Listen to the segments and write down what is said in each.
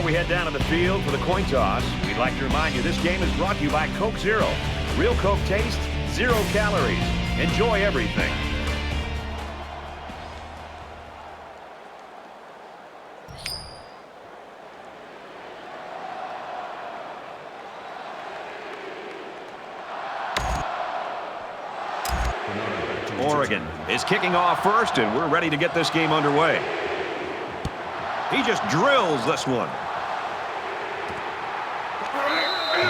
we head down to the field for the coin toss, we'd like to remind you this game is brought to you by Coke Zero. Real Coke taste, 0 calories. Enjoy everything. Oregon is kicking off first, and we're ready to get this game underway. He just drills this one.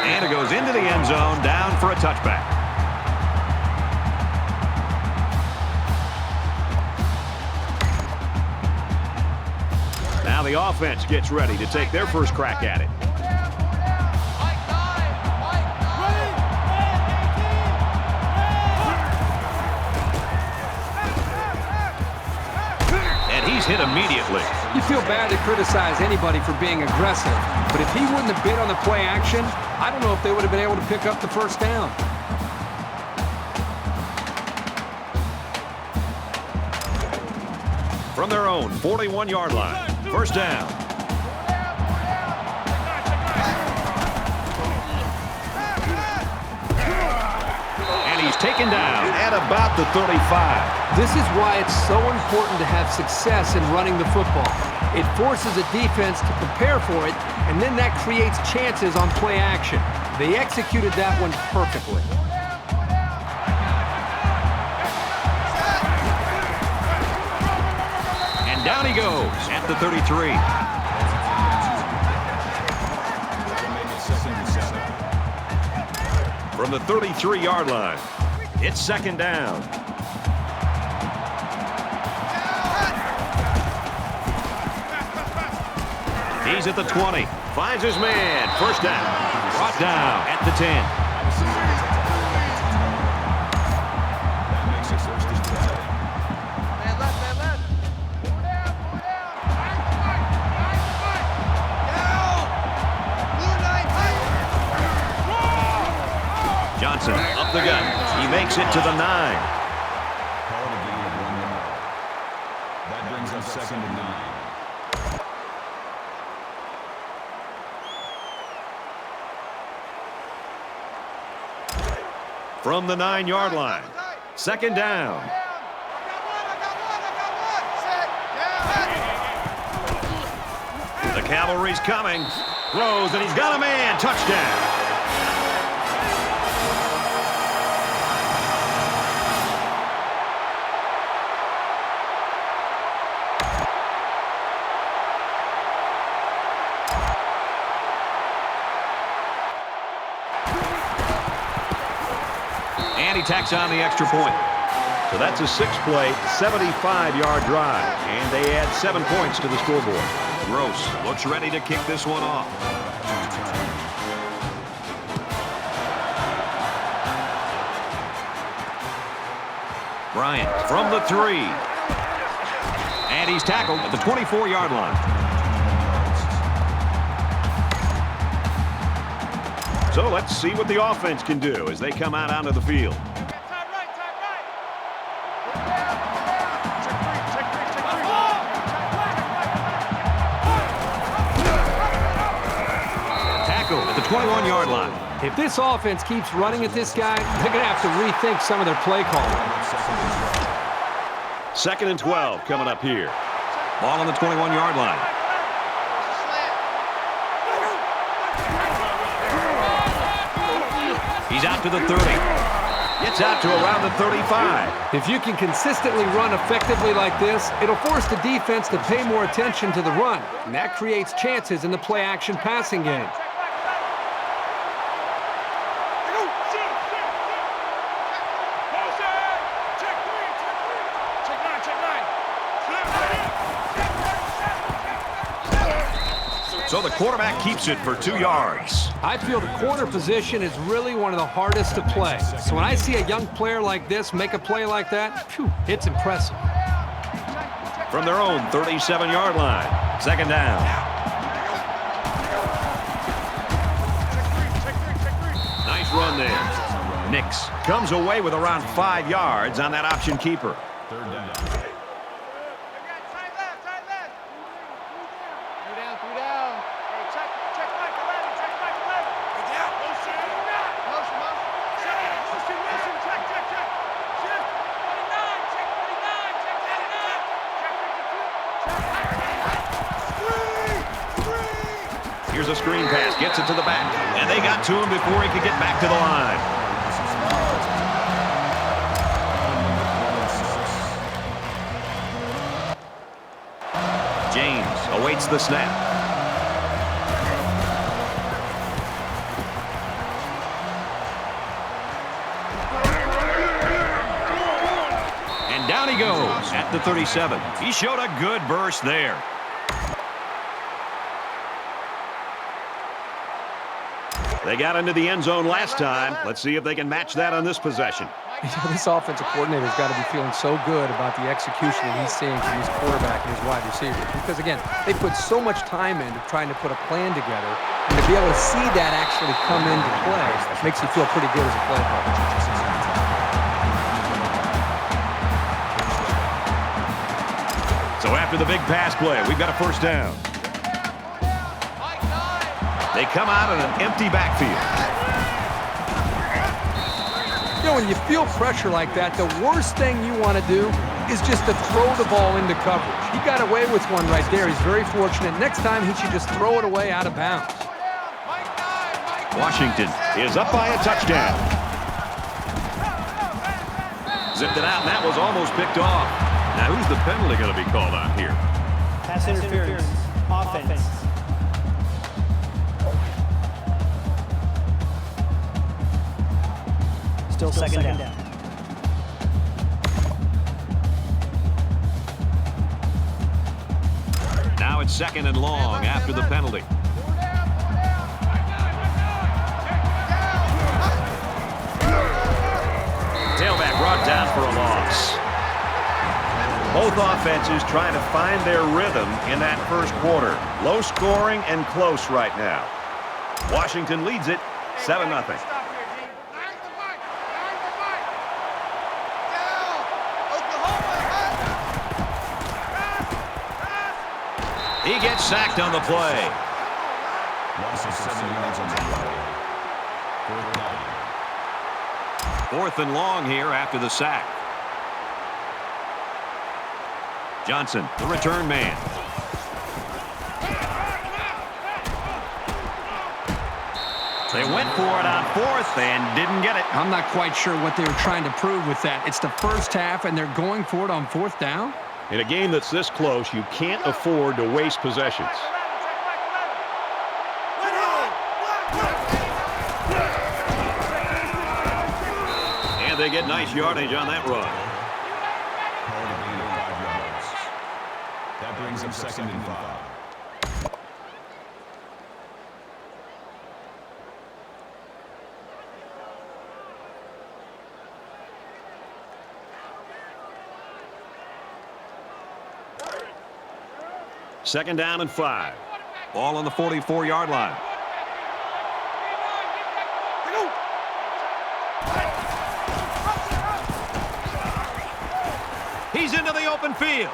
And it goes into the end zone, down for a touchback. Now the offense gets ready to take their first crack at it. He's hit immediately. You feel bad to criticize anybody for being aggressive, but if he wouldn't have bid on the play action, I don't know if they would have been able to pick up the first down. From their own 41-yard line, first down. And he's taken down at about the 35. This is why it's so important to have success in running the football. It forces a defense to prepare for it, and then that creates chances on play action. They executed that one perfectly. And down he goes at the 33. From the 33-yard line, it's second down. He's at the 20. Finds his man. First down. Brought down at the 10. Johnson up the gun. He makes it to the 9. That brings up second and 9. From the 9-yard line, second down. The cavalry's coming. Throws, and he's got a man. Touchdown. And he tacks on the extra point. So that's a 6-play, 75-yard drive. And they add 7 points to the scoreboard. Gross looks ready to kick this one off. Bryant from the 3. And he's tackled at the 24-yard line. So let's see what the offense can do as they come out onto the field. Tackle at the 21-yard line. If this offense keeps running at this guy, they're going to have to rethink some of their play calling. Second and 12 coming up here. Ball on the 21-yard line. He's out to the 30. Gets out to around the 35. If you can consistently run effectively like this, it'll force the defense to pay more attention to the run, and that creates chances in the play-action passing game. So the quarterback keeps it for 2 yards. I feel the corner position is really one of the hardest to play. So when I see a young player like this make a play like that, phew, it's impressive. From their own 37-yard line, second down. Nice run there. Nix comes away with around 5 yards on that option keeper. Third down. Check a screen pass, gets it to the back. And they got to him before he could get back to the line. James awaits the snap. And down he goes at the 37. He showed a good burst there. They got into the end zone last time. Let's see if they can match that on this possession. This offensive coordinator's got to be feeling so good about the execution that he's seeing from his quarterback and his wide receiver. Because, again, they put so much time into trying to put a plan together, and to be able to see that actually come into play makes you feel pretty good as a play caller. So after the big pass play, we've got a first down. They come out in an empty backfield. You know, when you feel pressure like that, the worst thing you want to do is just to throw the ball into coverage. He got away with one right there. He's very fortunate. Next time, he should just throw it away out of bounds. Washington is up by a touchdown. Zipped it out, and that was almost picked off. Now, who's the penalty going to be called on here? Pass interference. Offense. Still second down. Now it's second and long after the penalty. Tailback brought down for a loss. Both offenses trying to find their rhythm in that first quarter. Low scoring and close right now. Washington leads it 7-0. He gets sacked on the play. Loss of 7 yards on the play. Fourth down. Fourth and long here after the sack. Johnson, the return man. They went for it on fourth and didn't get it. I'm not quite sure what they were trying to prove with that. It's the first half, and they're going for it on fourth down? In a game that's this close, you can't afford to waste possessions. And they get nice yardage on that run. That brings them second and 5. Second down and 5. Ball on the 44-yard line. He's into the open field.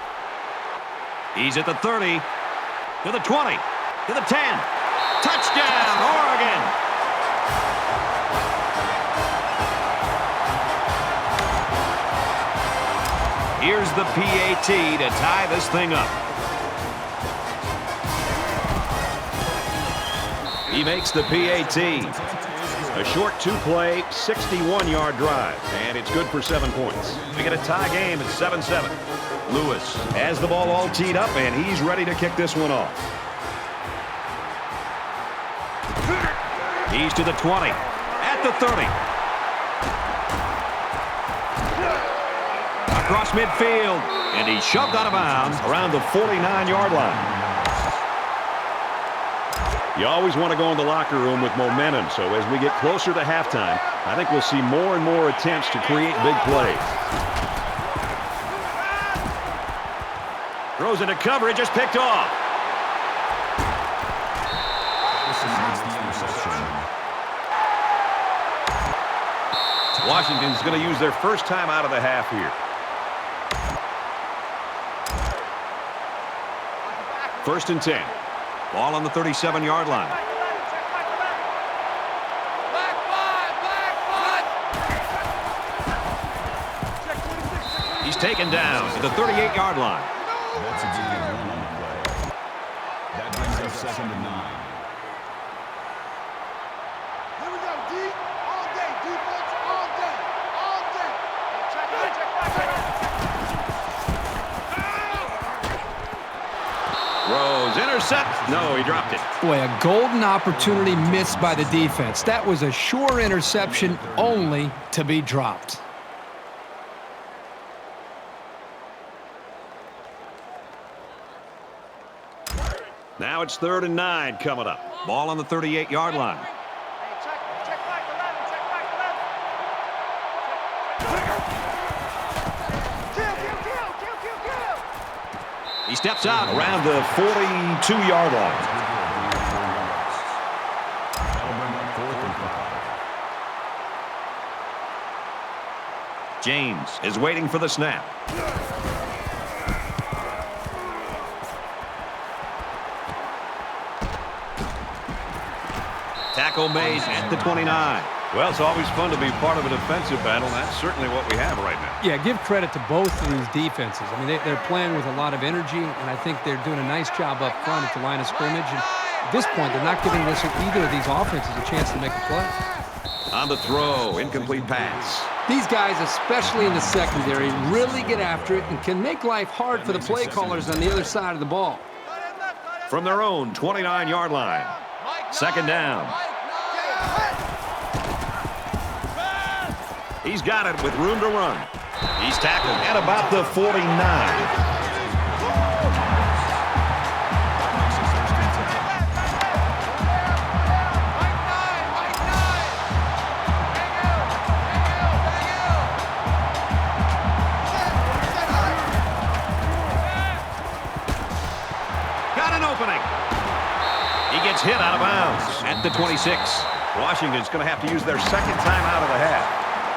He's at the 30, to the 20, to the 10. Touchdown, Oregon! Here's the PAT to tie this thing up. He makes the PAT. A short two-play, 61-yard drive, and it's good for 7 points. We get a tie game at 7-7. Lewis has the ball all teed up, and he's ready to kick this one off. He's to the 20, at the 30. Across midfield, and he's shoved out of bounds around the 49-yard line. You always want to go in the locker room with momentum, so as we get closer to halftime, I think we'll see more and more attempts to create big plays. Throws into coverage, just picked off. Washington's going to use their first time out of the half here. First and 10. Ball on the 37-yard line. He's taken down to the 38-yard line. That's a good run on the play. That brings us second and 9. set. No, he dropped it. Boy, a golden opportunity missed by the defense. That was a sure interception, only to be dropped. Now it's 3rd and 9 coming up. Ball on the 38-yard line. He steps out around the 42-yard line. James is waiting for the snap. Tackle made at the 29. Well, it's always fun to be part of a defensive battle, and that's certainly what we have right now. Yeah, give credit to both of these defenses. I mean, they're playing with a lot of energy, and I think they're doing a nice job up front at the line of scrimmage. And at this point, they're not giving either of these offenses a chance to make a play. On the throw, incomplete pass. These guys, especially in the secondary, really get after it and can make life hard for the play callers on the other side of the ball. From their own 29-yard line. 2nd down. He's got it with room to run. He's tackled at about the 49. Got an opening. He gets hit out of bounds at the 26. Washington's going to have to use their 2nd time out of the half.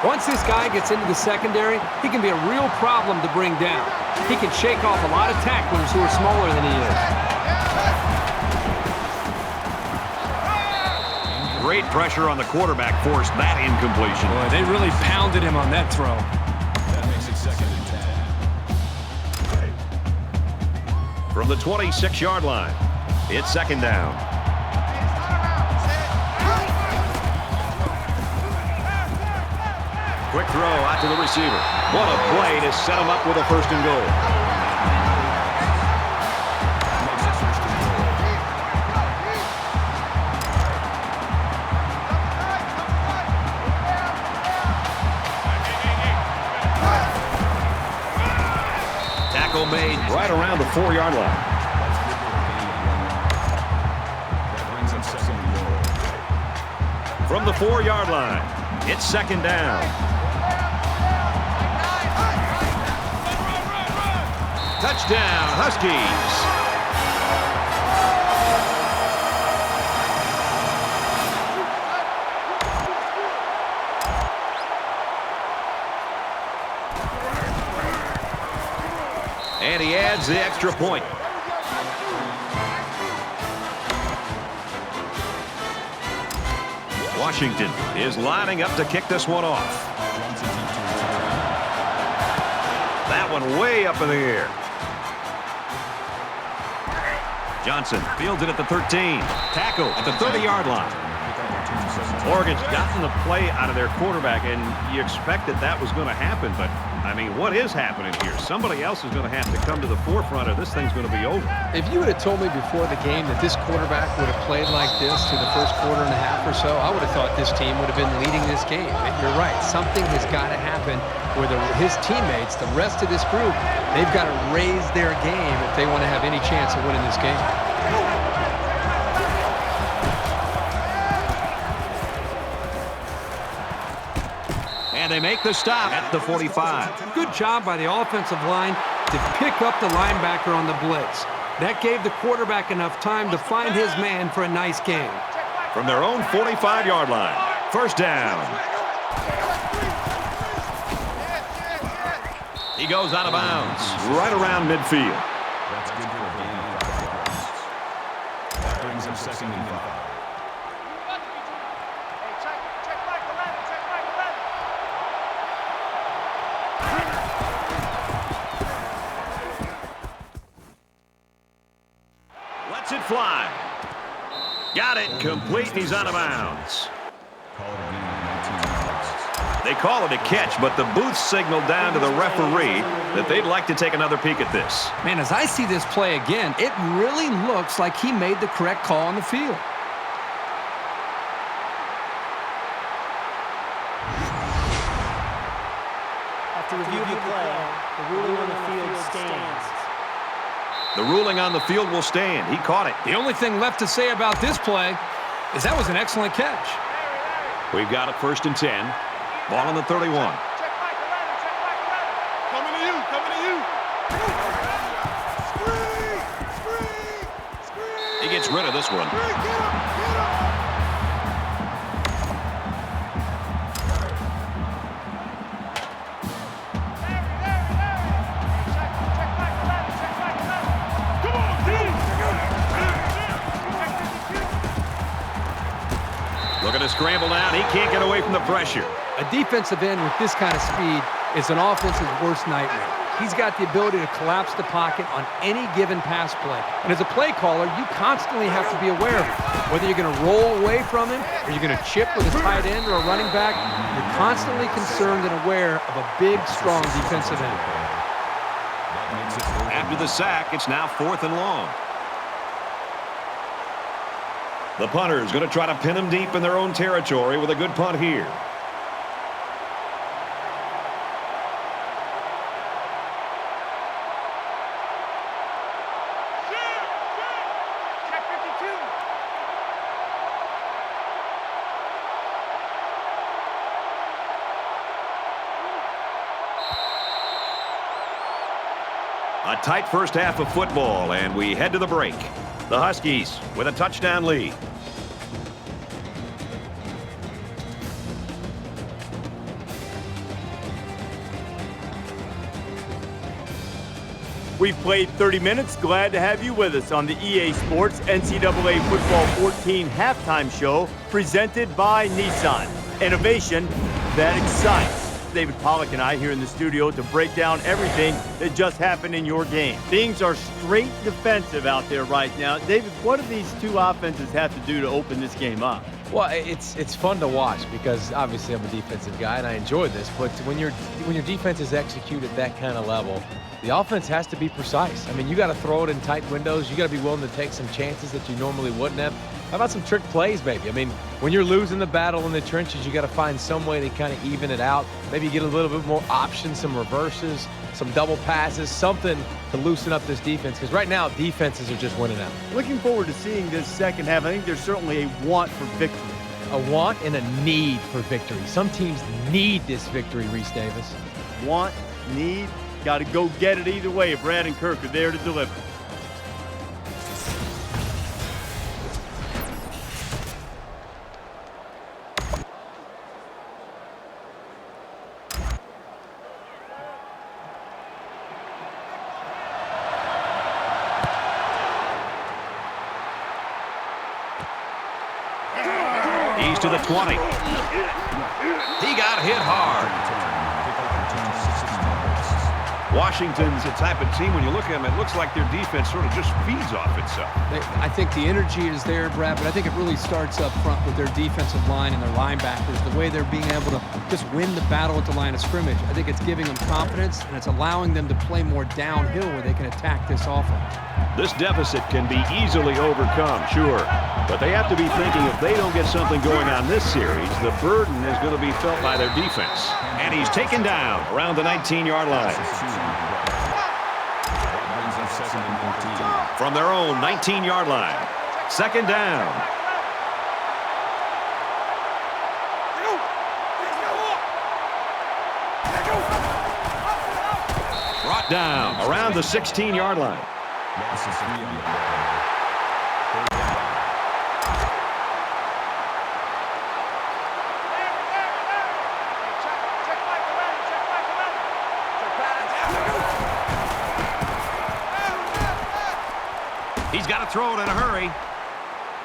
Once this guy gets into the secondary, he can be a real problem to bring down. He can shake off a lot of tacklers who are smaller than he is. Great pressure on the quarterback forced that incompletion. Boy, they really pounded him on that throw. That makes it 2nd and 10. From the 26-yard line, it's 2nd down. Quick throw out to the receiver. What a play to set him up with a 1st and goal. Tackle made right around the 4-yard line. That brings up 2nd and goal. From the 4-yard line, it's 2nd down. Touchdown, Huskies. And he adds the extra point. Washington is lining up to kick this one off. That one way up in the air. Johnson fields it at the 13. Tackle at the 30-yard line. Oregon's gotten the play out of their quarterback, and you expected that was going to happen, but I mean, what is happening here? Somebody else is going to have to come to the forefront, or this thing's going to be over. If you would have told me before the game that this quarterback would have played like this through the first quarter and a half or so, I would have thought this team would have been leading this game. You're right. Something has got to happen where his teammates, the rest of this group, they've got to raise their game if they want to have any chance of winning this game. And they make the stop at the 45. Good job by the offensive line to pick up the linebacker on the blitz. That gave the quarterback enough time to find his man for a nice game. From their own 45-yard line, 1st down. He goes out of bounds, right around midfield. That's good for a gain of 5 yards. That brings up 2nd and 5. Lets it fly. Got it, complete, he's out of bounds. Call it a gain of 19 yards. They call it a catch, but the booth signaled down to the referee that they'd like to take another peek at this. Man, as I see this play again, it really looks like he made the correct call on the field. After review of the play, the ruling on the field stands. The ruling on the field will stand. He caught it. The only thing left to say about this play is that was an excellent catch. We've got it 1st and 10. Ball on the 31. Coming to you, coming to you. Screen. He gets rid of this one. Get up. Looking to scramble down. He can't get away from the pressure. A defensive end with this kind of speed is an offense's worst nightmare. He's got the ability to collapse the pocket on any given pass play. And as a play caller, you constantly have to be aware of it. Whether you're going to roll away from him or you're going to chip with a tight end or a running back, you're constantly concerned and aware of a big, strong defensive end. After the sack, it's now 4th and long. The punter is going to try to pin them deep in their own territory with a good punt here. Check 52. A tight first half of football, and we head to the break. The Huskies with a touchdown lead. We've played 30 minutes. Glad to have you with us on the EA Sports NCAA Football 14 halftime show presented by Nissan. Innovation that excites. David Pollack and I here in the studio to break down everything that just happened in your game. Things are straight defensive out there right now. David, what do these two offenses have to do to open this game up? Well, it's fun to watch because obviously I'm a defensive guy and I enjoy this. But when your defense is executed at that kind of level, the offense has to be precise. I mean, you got to throw it in tight windows. You got to be willing to take some chances that you normally wouldn't have. How about some trick plays, baby? I mean, when you're losing the battle in the trenches, you got to find some way to kind of even it out. Maybe get a little bit more options, some reverses, some double passes, something to loosen up this defense. Because right now, defenses are just winning out. Looking forward to seeing this second half. I think there's certainly a want for victory. A want and a need for victory. Some teams need this victory, Reese Davis. Want, need, got to go get it either way if Brad and Kirk are there to deliver. He's to the 20. He got hit hard. Washington's the type of team, when you look at them, it looks like their defense sort of just feeds off itself. I think the energy is there, Brad, but I think it really starts up front with their defensive line and their linebackers, the way they're being able to just win the battle at the line of scrimmage. I think it's giving them confidence, and it's allowing them to play more downhill where they can attack this offense. This deficit can be easily overcome, sure, but they have to be thinking if they don't get something going on this series, the burden is going to be felt by their defense. And he's taken down around the 19-yard line. From their own 19-yard line. Second down. Brought down around the 16-yard line. He's got to throw it in a hurry.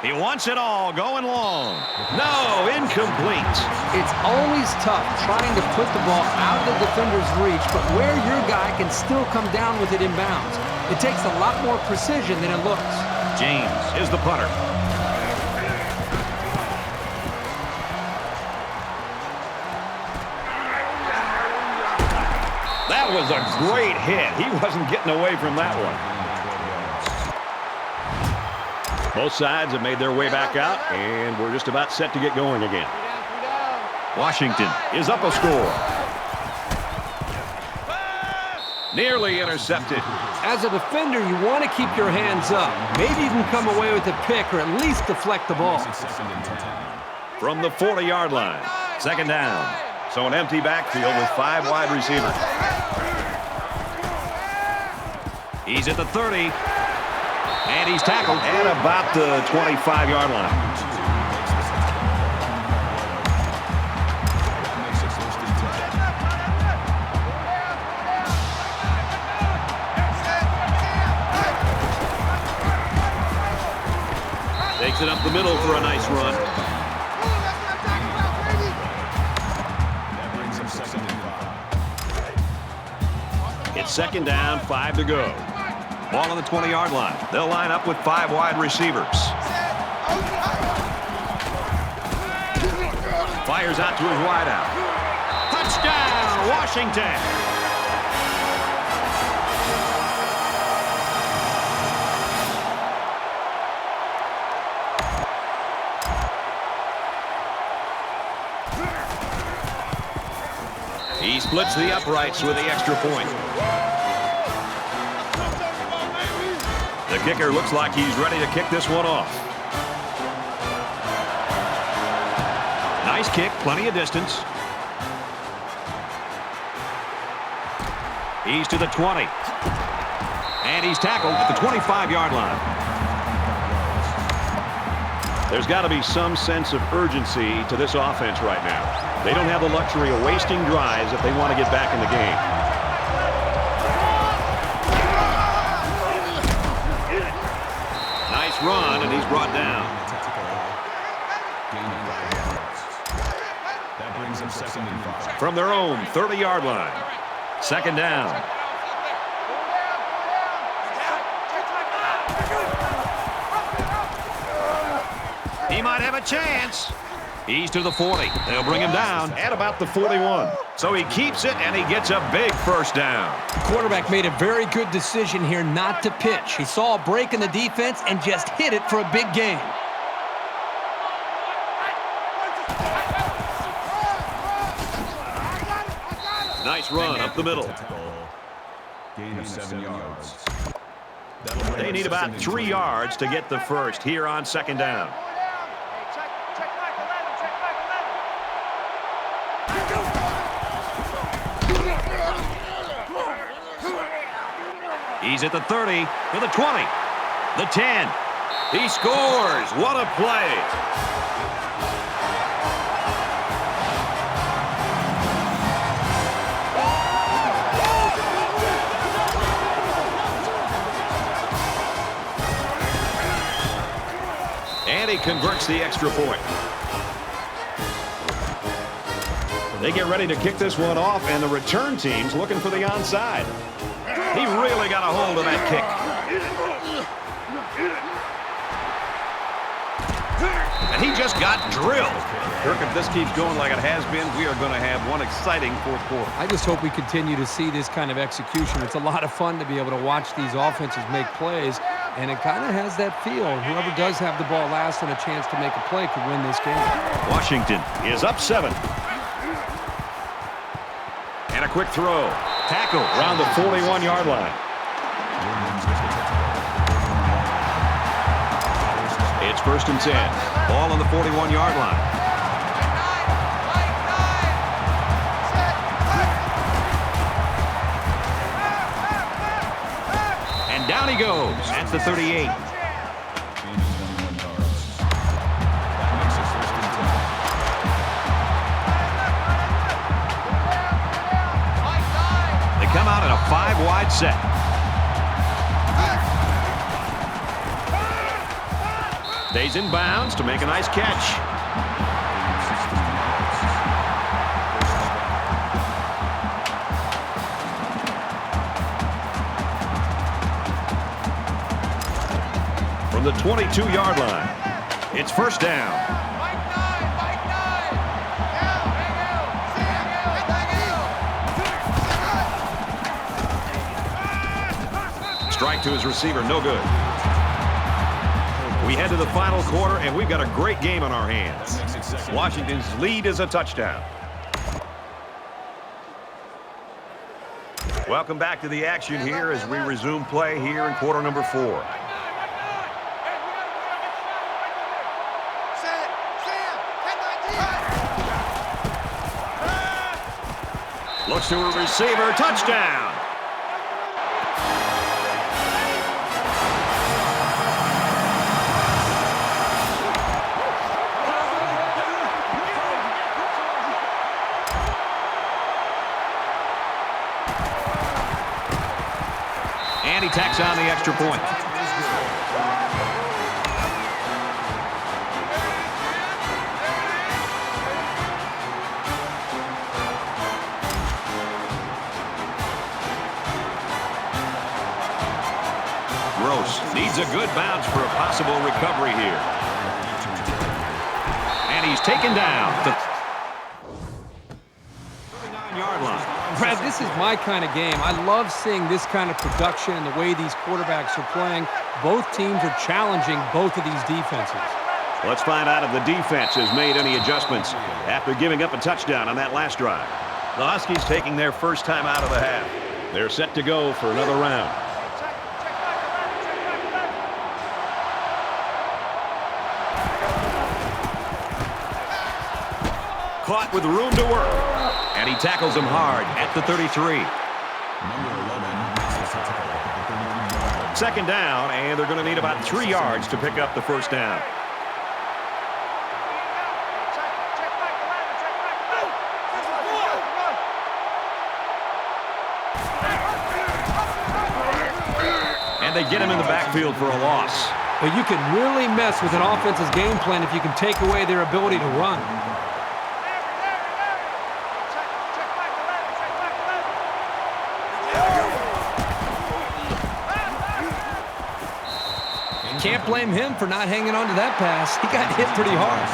He wants it all going long. No, incomplete. It's always tough trying to put the ball out of the defender's reach, but where your guy can still come down with it in bounds. It takes a lot more precision than it looks. James is the punter. That was a great hit. He wasn't getting away from that one. Both sides have made their way back out, and we're just about set to get going again. Washington is up a score. Nearly intercepted. As a defender, you want to keep your hands up. Maybe you can come away with a pick or at least deflect the ball. From the 40-yard line, second down. So an empty backfield with 5 wide receivers. He's at the 30. And he's tackled at about the 25-yard line. Takes it up the middle for a nice run. It's second down, 5 to go. Ball on the 20-yard line. They'll line up with 5 wide receivers. Fires out to his wideout. Touchdown, Washington! He splits the uprights with the extra point. The kicker looks like he's ready to kick this one off. Nice kick, plenty of distance. He's to the 20. And he's tackled at the 25-yard line. There's got to be some sense of urgency to this offense right now. They don't have the luxury of wasting drives if they want to get back in the game. Nice run, and he's brought down. That brings him second and 5. From their own 30-yard line. Second down. He might have a chance. He's to the 40. They'll bring him down at about the 41. So he keeps it, and he gets a big first down. The quarterback made a very good decision here not to pitch. He saw a break in the defense and just hit it for a big gain. Nice run up the middle. Gain of 7 yards. They need about 3 yards to get the first here on second down. He's at the 30, to the 20, the 10. He scores. What a play. And he converts the extra point. They get ready to kick this one off, and the return team's looking for the onside. He really got a hold of that kick. And he just got drilled. Kirk, if this keeps going like it has been, we are going to have one exciting fourth quarter. I just hope we continue to see this kind of execution. It's a lot of fun to be able to watch these offenses make plays, and it kind of has that feel. Whoever does have the ball last and a chance to make a play could win this game. Washington is up 7. And a quick throw. Tackle around the 41-yard line. It's first and 10. Ball on the 41-yard line. And down he goes at the 38. Come out in a 5-wide set. Stays in bounds to make a nice catch. From the 22-yard line, it's first down. Strike to his receiver, no good. We head to the final quarter, and we've got a great game on our hands. Washington's lead is a touchdown. Welcome back to the action here as we resume play here in quarter number 4. Looks to a receiver, touchdown! And he tacks on the extra point. Needs a good bounce for a possible recovery here. And he's taken down. The 39-yard line. Brad, this is my kind of game. I love seeing this kind of production and the way these quarterbacks are playing. Both teams are challenging both of these defenses. Let's find out if the defense has made any adjustments after giving up a touchdown on that last drive. The Huskies taking their first time out of the half. They're set to go for another round. Caught with room to work. And he tackles him hard at the 33. Second down, and they're going to need about 3 yards to pick up the first down. And they get him in the backfield for a loss. But you can really mess with an offense's game plan if you can take away their ability to run. Can't blame him for not hanging on to that pass. He got hit pretty hard.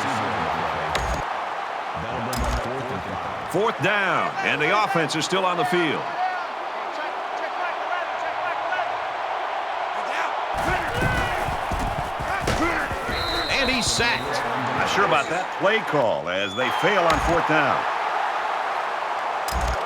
Fourth down, and the offense is still on the field. And he's sacked. Not sure about that play call as they fail on fourth down.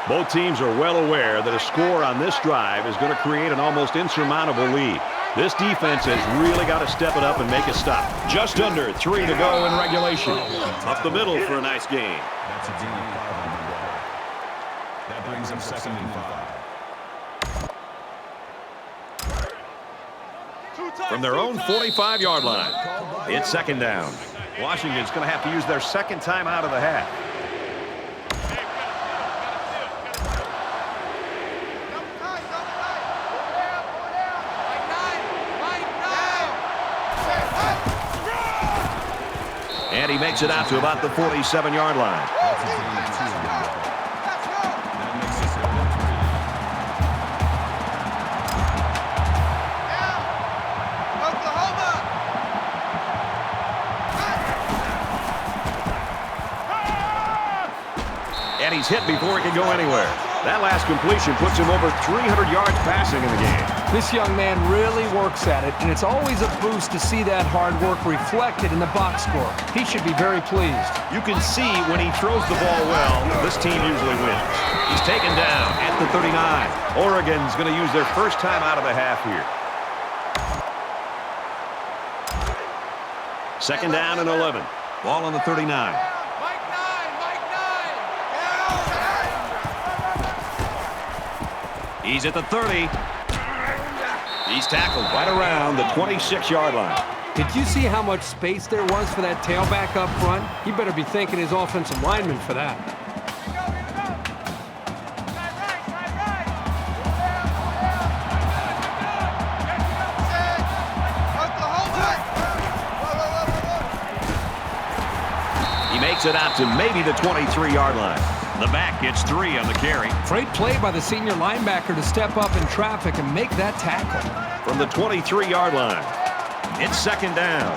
Both teams are well aware that a score on this drive is going to create an almost insurmountable lead. This defense has really got to step it up and make a stop. Just under 3 to go in regulation. Up the middle for a nice game. That's a D5 on the way. That brings up 2nd and 5. From their own 45-yard line, it's second down. Washington's going to have to use their second time out of the half. And he makes it out to about the 47-yard line. And he's hit before he can go anywhere. That last completion puts him over 300 yards passing in the game. This young man really works at it, and it's always a boost to see that hard work reflected in the box score. He should be very pleased. You can see when he throws the ball well, this team usually wins. He's taken down at the 39. Oregon's going to use their first time out of the half here. Second down and 11. Ball on the 39. He's at the 30. He's tackled right around the 26-yard line. Did you see how much space there was for that tailback up front? He better be thanking his offensive lineman for that. He makes it out to maybe the 23-yard line. The back gets 3 on the carry. Great play by the senior linebacker to step up in traffic and make that tackle. From the 23-yard line, it's second down.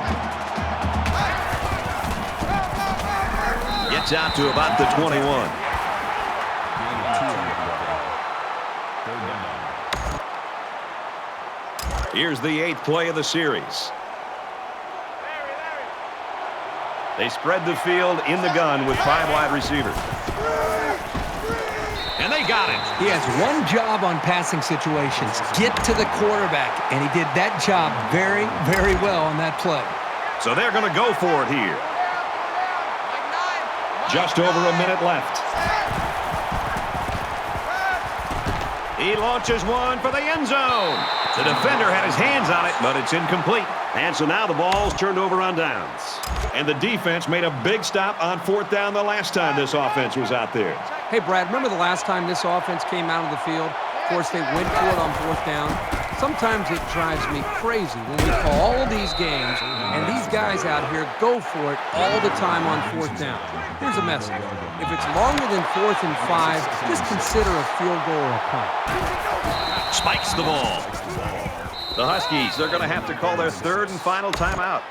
Gets out to about the 21. Here's the 8th play of the series. They spread the field in the gun with 5 wide receivers. And they got it. He has one job on passing situations, get to the quarterback, and he did that job very, very well on that play. So they're going to go for it here. Just over a minute left. He launches one for the end zone. The defender had his hands on it, but it's incomplete. And so now the ball's turned over on downs. And the defense made a big stop on 4th down the last time this offense was out there. Hey, Brad, remember the last time this offense came out of the field? Of course, they went for it on 4th down. Sometimes it drives me crazy when we call all these games, and these guys out here go for it all the time on 4th down. Here's a message. If it's longer than 4th and 5, just consider a field goal or a punt. Spikes the ball. The Huskies, they're going to have to call their 3rd and final timeout.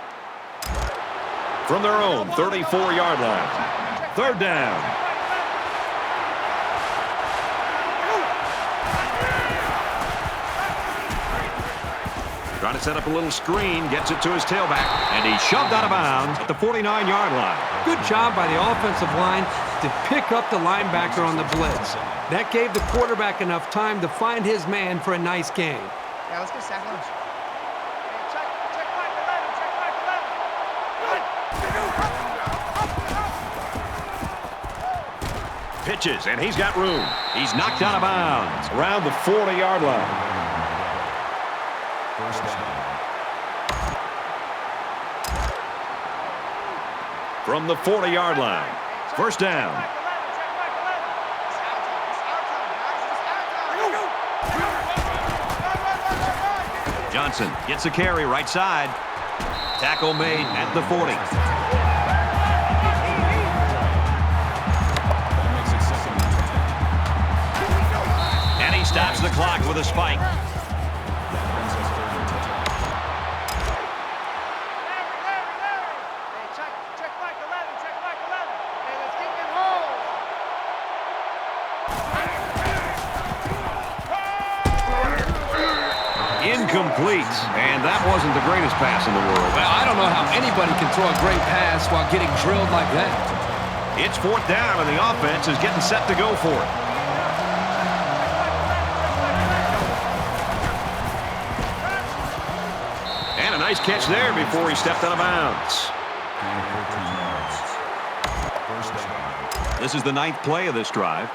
From their own 34-yard line. 3rd down. Trying to set up a little screen, gets it to his tailback, and he's shoved out of bounds at the 49-yard line. Good job by the offensive line to pick up the linebacker on the blitz. That gave the quarterback enough time to find his man for a nice gain. Yeah, let's go sack lunch. Pitches, and he's got room. He's knocked out of bounds around the 40-yard line. First down. From the 40-yard line. 1st down. Johnson gets a carry right side. Tackle made at the 40. And he stops the clock with a spike. Incomplete, and that wasn't the greatest pass in the world. Well, I don't know how anybody can throw a great pass while getting drilled like that. It's 4th down, and the offense is getting set to go for it. And a nice catch there before he stepped out of bounds. First down. This is the 9th play of this drive.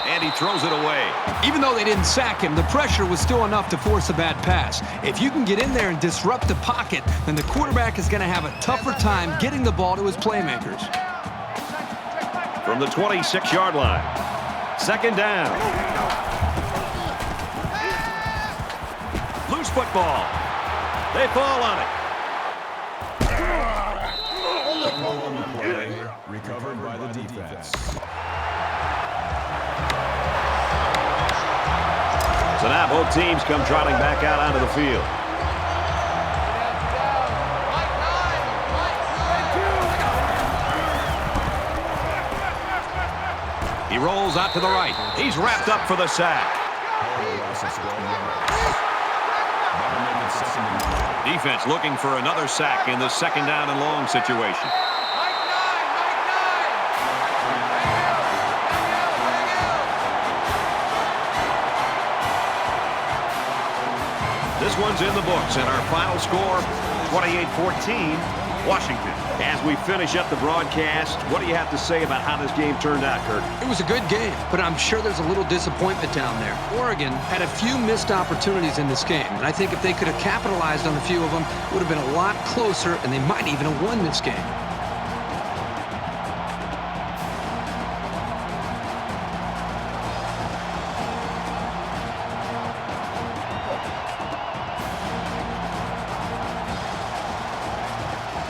And he throws it away. Even though they didn't sack him, the pressure was still enough to force a bad pass. If you can get in there and disrupt the pocket, then the quarterback is going to have a tougher time getting the ball to his playmakers. From the 26-yard line. 2nd down. Loose football. They fall on it. Recovered by the defense. So now both teams come trotting back out onto the field. He rolls out to the right. He's wrapped up for the sack. Defense looking for another sack in this 2nd down and long situation. This one's in the books, and our final score, 28-14, Washington. As we finish up the broadcast, what do you have to say about how this game turned out, Kurt? It was a good game, but I'm sure there's a little disappointment down there. Oregon had a few missed opportunities in this game, and I think if they could have capitalized on a few of them, it would have been a lot closer, and they might even have won this game.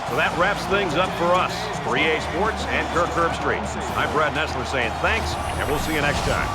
So that wraps things up for us. For EA Sports and Kirk Herbstreit, I'm Brad Nessler saying thanks, and we'll see you next time.